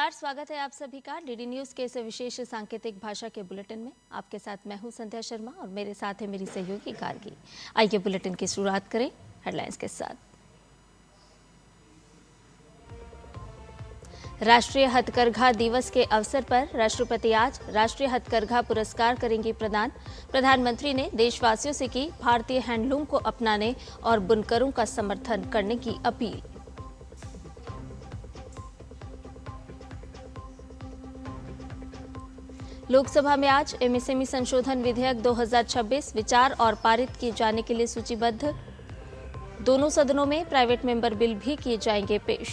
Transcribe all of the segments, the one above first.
नमस्कार, स्वागत है आप सभी का डीडी न्यूज के इस विशेष सांकेतिक भाषा के बुलेटिन में। आपके साथ मैं हूं संध्या शर्मा और मेरे साथ है मेरी सहयोगी गार्गी। आइए बुलेटिन की शुरुआत करें हेडलाइंस के साथ। राष्ट्रीय हथकरघा दिवस के अवसर पर राष्ट्रपति आज राष्ट्रीय हथकरघा पुरस्कार करेंगे प्रदान। प्रधानमंत्री ने देशवासियों से की भारतीय हैंडलूम को अपनाने और बुनकरों का समर्थन करने की अपील। लोकसभा में आज एमएसएमई संशोधन विधेयक 2026 विचार और पारित किए जाने के लिए सूचीबद्ध। दोनों सदनों में प्राइवेट मेंबर बिल भी किए जाएंगे पेश।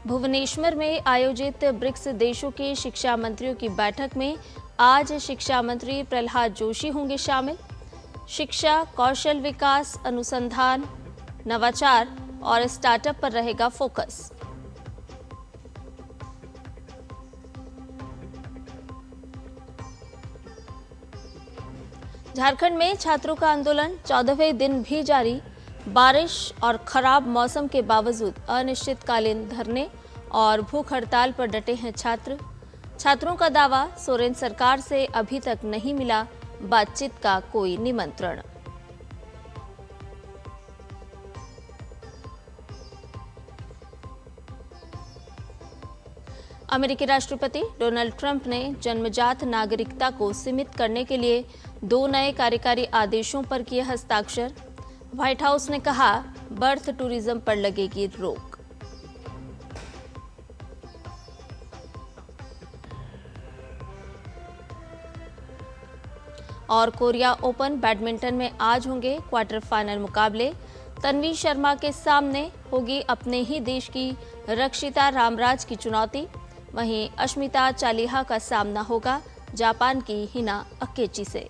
भुवनेश्वर में आयोजित ब्रिक्स देशों के शिक्षा मंत्रियों की बैठक में आज शिक्षा मंत्री प्रहलाद जोशी होंगे शामिल। शिक्षा, कौशल विकास, अनुसंधान, नवाचार और स्टार्टअप पर रहेगा फोकस। झारखंड में छात्रों का आंदोलन 14वें दिन भी जारी। बारिश और खराब मौसम के बावजूद अनिश्चितकालीन धरने और भूख हड़ताल पर डटे हैं छात्र। छात्रों का दावा, सोरेन सरकार से अभी तक नहीं मिला बातचीत का कोई निमंत्रण। अमेरिकी राष्ट्रपति डोनाल्ड ट्रंप ने जन्मजात नागरिकता को सीमित करने के लिए 2 नए कार्यकारी आदेशों पर किए हस्ताक्षर। व्हाइट हाउस ने कहा, बर्थ टूरिज्म पर लगेगी रोक। और कोरिया ओपन बैडमिंटन में आज होंगे क्वार्टर फाइनल मुकाबले। तन्वी शर्मा के सामने होगी अपने ही देश की रक्षिता रामराज की चुनौती। वहीं अश्मिता चालिहा का सामना होगा जापान की हिना अकेची से।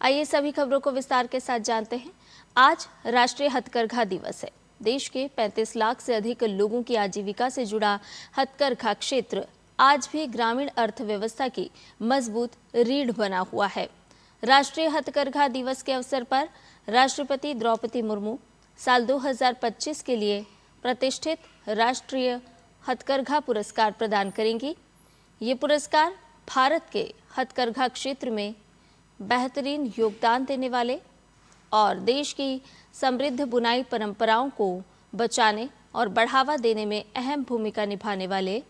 आइए सभी खबरों को विस्तार के साथ जानते हैं। आज राष्ट्रीय हथकरघा दिवस है। देश के 35 लाख से अधिक लोगों की आजीविका से जुड़ा हथकरघा क्षेत्र आज भी ग्रामीण अर्थव्यवस्था की मजबूत रीढ़ बना हुआ है। राष्ट्रीय हथकरघा दिवस के अवसर पर राष्ट्रपति द्रौपदी मुर्मू साल 2025 के लिए प्रतिष्ठित राष्ट्रीय हथकरघा पुरस्कार प्रदान करेंगी। ये पुरस्कार भारत के हथकरघा क्षेत्र में बेहतरीन योगदान देने वाले और देश की समृद्ध बुनाई परंपराओं को बचाने और बढ़ावा देने में अहम भूमिका निभाने वाले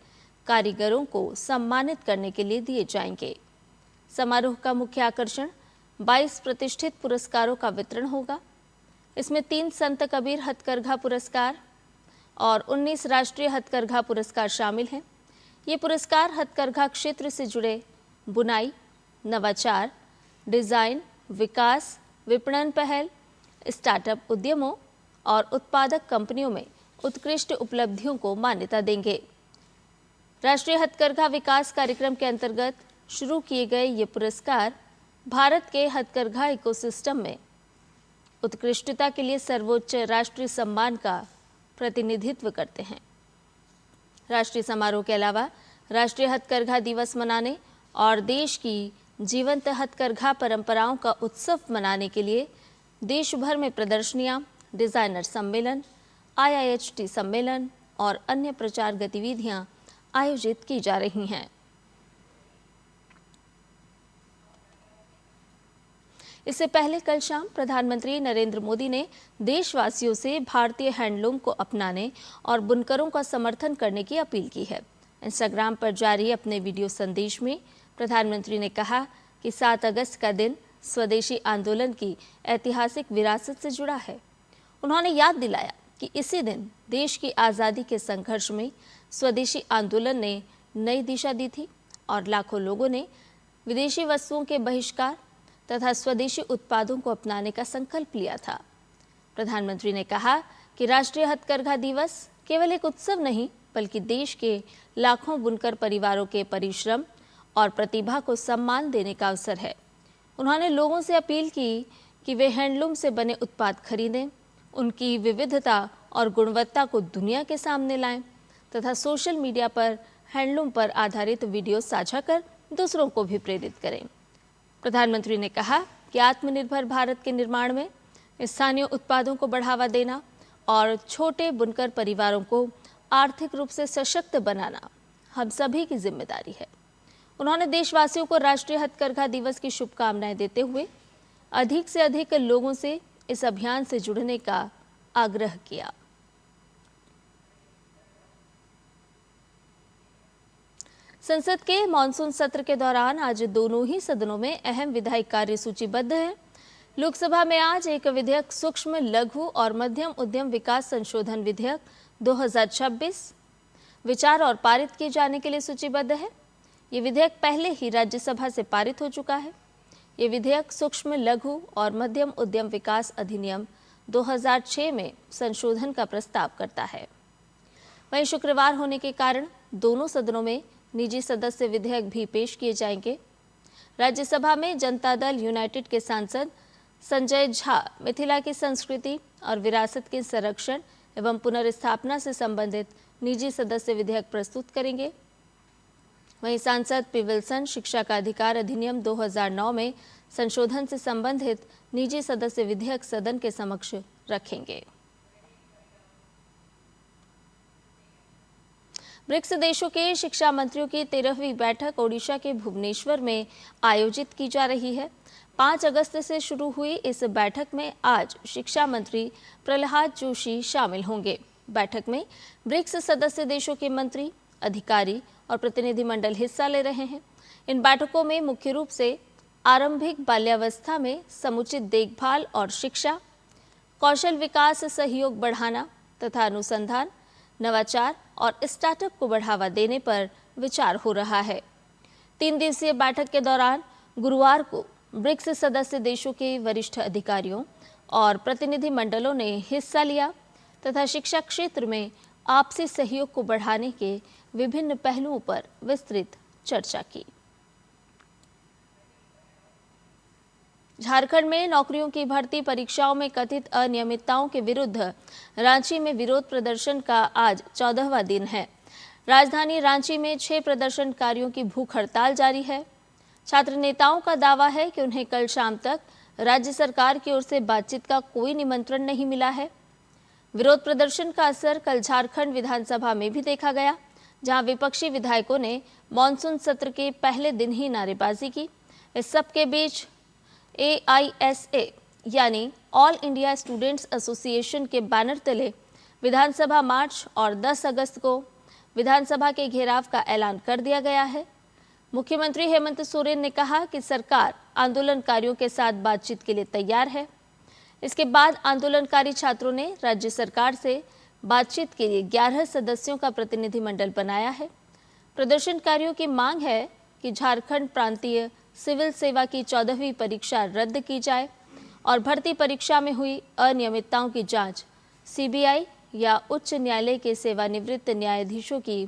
कारीगरों को सम्मानित करने के लिए दिए जाएंगे। समारोह का मुख्य आकर्षण 22 प्रतिष्ठित पुरस्कारों का वितरण होगा। इसमें 3 संत कबीर हथकरघा पुरस्कार और 19 राष्ट्रीय हथकरघा पुरस्कार शामिल हैं। ये पुरस्कार हथकरघा क्षेत्र से जुड़े बुनाई, नवाचार, डिजाइन, विकास, विपणन पहल, स्टार्टअप उद्यमों और उत्पादक कंपनियों में उत्कृष्ट उपलब्धियों को मान्यता देंगे। राष्ट्रीय हथकरघा विकास कार्यक्रम के अंतर्गत शुरू किए गए ये पुरस्कार भारत के हथकरघा इकोसिस्टम में उत्कृष्टता के लिए सर्वोच्च राष्ट्रीय सम्मान का प्रतिनिधित्व करते हैं। राष्ट्रीय समारोह के अलावा राष्ट्रीय हथकरघा दिवस मनाने और देश की जीवंत हथकरघा परंपराओं का उत्सव मनाने के लिए देश भर में प्रदर्शनियां, डिजाइनर सम्मेलन, IIHT सम्मेलन और अन्य प्रचार गतिविधियां आयोजित की जा रही हैं। इससे पहले कल शाम प्रधानमंत्री नरेंद्र मोदी ने देशवासियों से भारतीय हैंडलूम को अपनाने और बुनकरों का समर्थन करने की अपील की है। इंस्टाग्राम पर जारी अपने वीडियो संदेश में प्रधानमंत्री ने कहा कि 7 अगस्त का दिन स्वदेशी आंदोलन की ऐतिहासिक विरासत से जुड़ा है। उन्होंने याद दिलाया कि इसी दिन देश की आज़ादी के संघर्ष में स्वदेशी आंदोलन ने नई दिशा दी थी और लाखों लोगों ने विदेशी वस्तुओं के बहिष्कार तथा स्वदेशी उत्पादों को अपनाने का संकल्प लिया था। प्रधानमंत्री ने कहा कि राष्ट्रीय हथकरघा दिवस केवल एक उत्सव नहीं, बल्कि देश के लाखों बुनकर परिवारों के परिश्रम और प्रतिभा को सम्मान देने का अवसर है। उन्होंने लोगों से अपील की कि वे हैंडलूम से बने उत्पाद खरीदें, उनकी विविधता और गुणवत्ता को दुनिया के सामने लाएं तथा सोशल मीडिया पर हैंडलूम पर आधारित वीडियो साझा कर दूसरों को भी प्रेरित करें। प्रधानमंत्री ने कहा कि आत्मनिर्भर भारत के निर्माण में स्थानीय उत्पादों को बढ़ावा देना और छोटे बुनकर परिवारों को आर्थिक रूप से सशक्त बनाना हम सभी की जिम्मेदारी है। उन्होंने देशवासियों को राष्ट्रीय हथकरघा दिवस की शुभकामनाएं देते हुए अधिक से अधिक लोगों से इस अभियान से जुड़ने का आग्रह किया। संसद के मानसून सत्र के दौरान आज दोनों ही सदनों में अहम विधायी कार्य सूचीबद्ध हैं। लोकसभा में आज एक विधेयक सूक्ष्म लघु और मध्यम उद्यम विकास संशोधन विधेयक 2026 विचार और पारित किए जाने के लिए सूचीबद्ध है। ये विधेयक पहले ही राज्यसभा से पारित हो चुका है। ये विधेयक सूक्ष्म लघु और मध्यम उद्यम विकास अधिनियम 2006 में संशोधन का प्रस्ताव करता है। वहीं शुक्रवार होने के कारण दोनों सदनों में निजी सदस्य विधेयक भी पेश किए जाएंगे। राज्यसभा में जनता दल यूनाइटेड के सांसद संजय झा मिथिला की संस्कृति और विरासत के संरक्षण एवं पुनर्स्थापना से संबंधित निजी सदस्य विधेयक प्रस्तुत करेंगे। वहीं सांसद पी विल्सन शिक्षा का अधिकार अधिनियम 2009 में संशोधन से संबंधित निजी सदस्य विधेयक सदन के समक्ष रखेंगे। ब्रिक्स देशों के शिक्षा मंत्रियों की 13वीं बैठक ओडिशा के भुवनेश्वर में आयोजित की जा रही है। 5 अगस्त से शुरू हुई इस बैठक में आज शिक्षा मंत्री प्रहलाद जोशी शामिल होंगे। बैठक में ब्रिक्स सदस्य देशों के मंत्री, अधिकारी और प्रतिनिधिमंडल हिस्सा ले रहे हैं। इन बैठकों में मुख्य रूप से आरंभिक बाल्यावस्था में समुचित देखभाल और शिक्षा, कौशल विकास सहयोग बढ़ाना तथा अनुसंधान, नवाचार और स्टार्टअप को बढ़ावा देने पर विचार हो रहा है। 3 दिवसीय बैठक के दौरान गुरुवार को ब्रिक्स सदस्य देशों के वरिष्ठ अधिकारियों और प्रतिनिधिमंडलों ने हिस्सा लिया तथा शिक्षा क्षेत्र में आपसी सहयोग को बढ़ाने के विभिन्न पहलुओं पर विस्तृत चर्चा की। झारखंड में नौकरियों की भर्ती परीक्षाओं में कथित अनियमितताओं के विरुद्ध रांची में विरोध प्रदर्शन का आज 14वां दिन है। राजधानी रांची में 6 प्रदर्शनकारियों की भूख हड़ताल जारी है। छात्र नेताओं का दावा है कि उन्हें कल शाम तक राज्य सरकार की ओर से बातचीत का कोई निमंत्रण नहीं मिला है। विरोध प्रदर्शन का असर कल झारखंड विधानसभा में भी देखा गया, जहां विपक्षी विधायकों ने मानसून सत्र के पहले दिन ही नारेबाजी की। इस सब के बीच AISA यानी ऑल इंडिया स्टूडेंट्स एसोसिएशन के बैनर तले विधानसभा मार्च और 10 अगस्त को विधानसभा के घेराव का ऐलान कर दिया गया है। मुख्यमंत्री हेमंत सोरेन ने कहा कि सरकार आंदोलनकारियों के साथ बातचीत के लिए तैयार है। इसके बाद आंदोलनकारी छात्रों ने राज्य सरकार से बातचीत के लिए 11 सदस्यों का प्रतिनिधिमंडल बनाया है। प्रदर्शनकारियों की मांग है कि झारखंड प्रांतीय सिविल सेवा की 14वीं परीक्षा रद्द की जाए और भर्ती परीक्षा में हुई अनियमितताओं की जांच CBI या उच्च न्यायालय के सेवानिवृत्त न्यायाधीशों की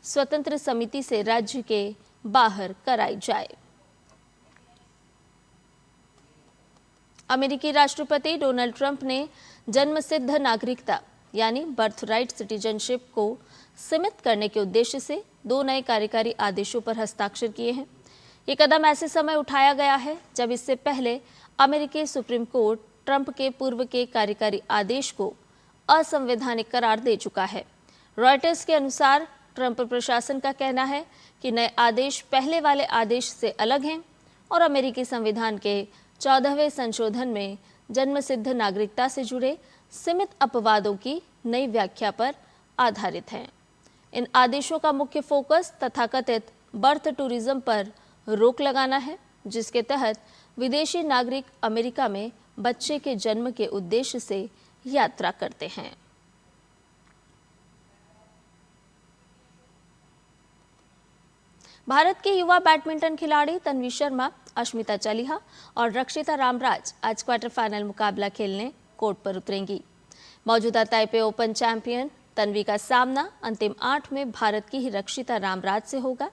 स्वतंत्र समिति से राज्य के बाहर कराई जाए। अमेरिकी राष्ट्रपति डोनाल्ड ट्रंप ने जन्मसिद्ध नागरिकता यानी बर्थराइट सिटीजनशिप को सीमित करने के उद्देश्य से 2 नए कार्यकारी आदेशों पर हस्ताक्षर किए हैं। ये कदम ऐसे समय उठाया गया है जब इससे पहले अमेरिकी सुप्रीम कोर्ट ट्रंप के पूर्व के कार्यकारी आदेश को असंवैधानिक करार दे चुका है। रॉयटर्स के अनुसार ट्रंप प्रशासन का कहना है कि नए आदेश पहले वाले आदेश से अलग हैं और अमेरिकी संविधान के 14वें संशोधन में जन्मसिद्ध नागरिकता से जुड़े सीमित अपवादों की नई व्याख्या पर आधारित हैं। इन आदेशों का मुख्य फोकस तथाकथित बर्थ टूरिज्म पर रोक लगाना है, जिसके तहत विदेशी नागरिक अमेरिका में बच्चे के जन्म के उद्देश्य से यात्रा करते हैं। भारत के युवा बैडमिंटन खिलाड़ी तन्वी शर्मा, अश्मिता चालिहा और रक्षिता रामराज आज क्वार्टर फाइनल मुकाबला खेलने कोर्ट पर उतरेंगी। मौजूदा ताइपे ओपन चैंपियन तन्वी का सामना अंतिम 8 में भारत की ही रक्षिता रामराज से होगा।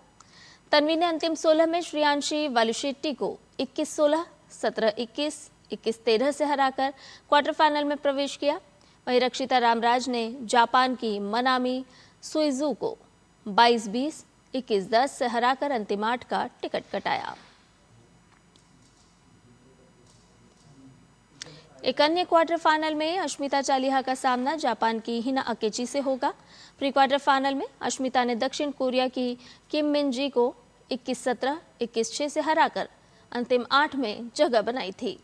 तन्वी ने अंतिम 16 में श्रेयांशी वालुशेट्टी को 21-16, 17-21, 21-13 से हराकर क्वार्टर फाइनल में प्रवेश किया। वहीं रक्षिता रामराज ने जापान की मनामी सुइजू को 22-20, 21-10 से हराकर अंतिम 8 का टिकट कटाया। एक अन्य क्वार्टर फाइनल में अश्मिता चालिहा का सामना जापान की हिना अकेची से होगा। प्री क्वार्टर फाइनल में अश्मिता ने दक्षिण कोरिया की किम मिन जी को 21-17, 21-6 से हराकर अंतिम 8 में जगह बनाई थी।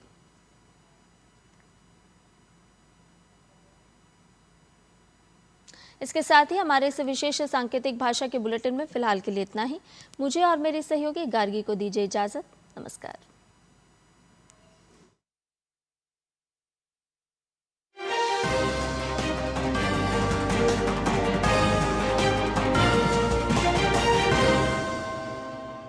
इसके साथ ही हमारे इस विशेष सांकेतिक भाषा के बुलेटिन में फिलहाल के लिए इतना ही। मुझे और मेरे सहयोगी गार्गी को दीजिए इजाजत। नमस्कार।